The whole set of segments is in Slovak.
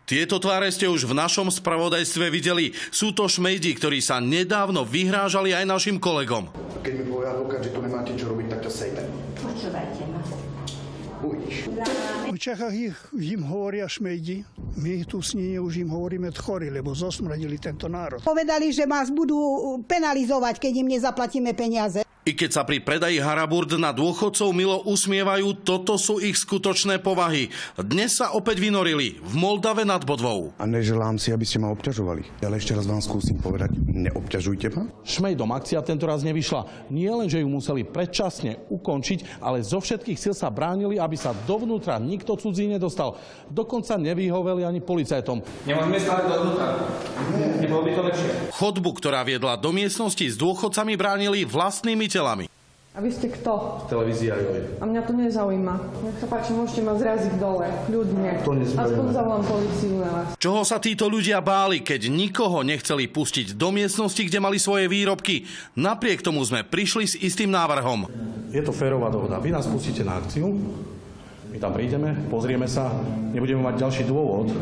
Tieto tváre ste už v našom spravodajstve videli. Sú to šmejdi, ktorí sa nedávno vyhrážali aj našim kolegom. Keď mi povie advokát, že tu nemáte čo robiť, tak to sejme. Počúvajte ma. Uvidíš. V Čechách im hovoria šmejdi. My tu v Snine už im hovoríme tchori, lebo zosmradili tento národ. Povedali, že nás budú penalizovať, keď im nezaplatíme peniaze. I keď sa pri predaji haraburd na dôchodcov milo usmievajú, toto sú ich skutočné povahy. Dnes sa opäť vynorili v Moldave nad Bodvou. A neželám si, aby ste ma obťažovali. Ale ešte raz vám skúsim povedať, neobťažujte ma. Šmejdom akcia tento raz nevyšla. Nie len, že ju museli predčasne ukončiť, ale zo všetkých síl sa bránili, aby sa dovnútra nikto cudzí nedostal. Dokonca nevyhoveli ani policajtom. Nemôžeme stále dovnútra. Nebolo by to lepšie. Chodbu, ktorá viedla do miestnosti s dôchodcami, bránili vlastnými telami. A vy ste kto? Televízia Joj. A mňa to nezaujíma. Nech sa páči, môžete ma zraziť dole, kľudne. Aspoň zavolám políciu na vás. Čoho sa títo ľudia báli, keď nikoho nechceli pustiť do miestnosti, kde mali svoje výrobky? Napriek tomu sme prišli s istým návrhom. Je to férová dohoda. Vy nás pustíte na akciu, my tam prídeme, pozrieme sa, nebudeme mať ďalší dôvod.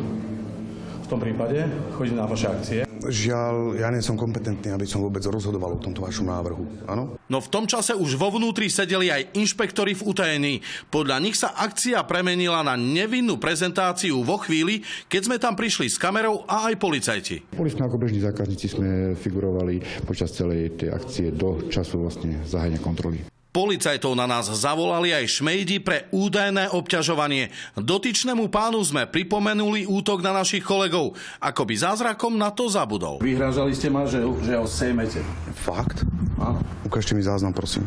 V tom prípade chodím na vaše akcie. Žiaľ, ja nie som kompetentný, aby som vôbec rozhodoval o tomto vašom návrhu. Áno? No v tom čase už vo vnútri sedeli aj inšpektori v utajení. Podľa nich sa akcia premenila na nevinnú prezentáciu vo chvíli, keď sme tam prišli s kamerou a aj policajti. Boli sme ako bežní zákazníci, sme figurovali počas celej tej akcie do času vlastne zahájenia kontroly. Policajtov na nás zavolali aj šmejdi pre údajné obťažovanie. Dotyčnému pánu sme pripomenuli útok na našich kolegov. Akoby zázrakom na to zabudol. Vyhrážali ste ma, že ho sejmete. Fakt? Áno. Ukážte mi záznam, prosím.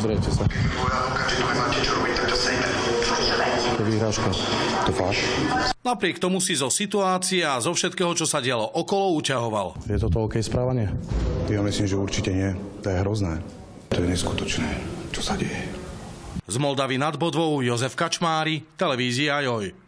Zrejte sa. Povie advokát, že tu nemáte čo robiť, tak to sejme. To je vyhrážka. To fakt? Napriek tomu si zo situácie a zo všetkého, čo sa dialo okolo, uťahoval. Je toto OK správanie? Ja myslím, že určite nie. To je hrozné. To je neskutočné, čo sa deje. Z Moldavy nad Bodvou Jozef Kačmári, televízia Joj.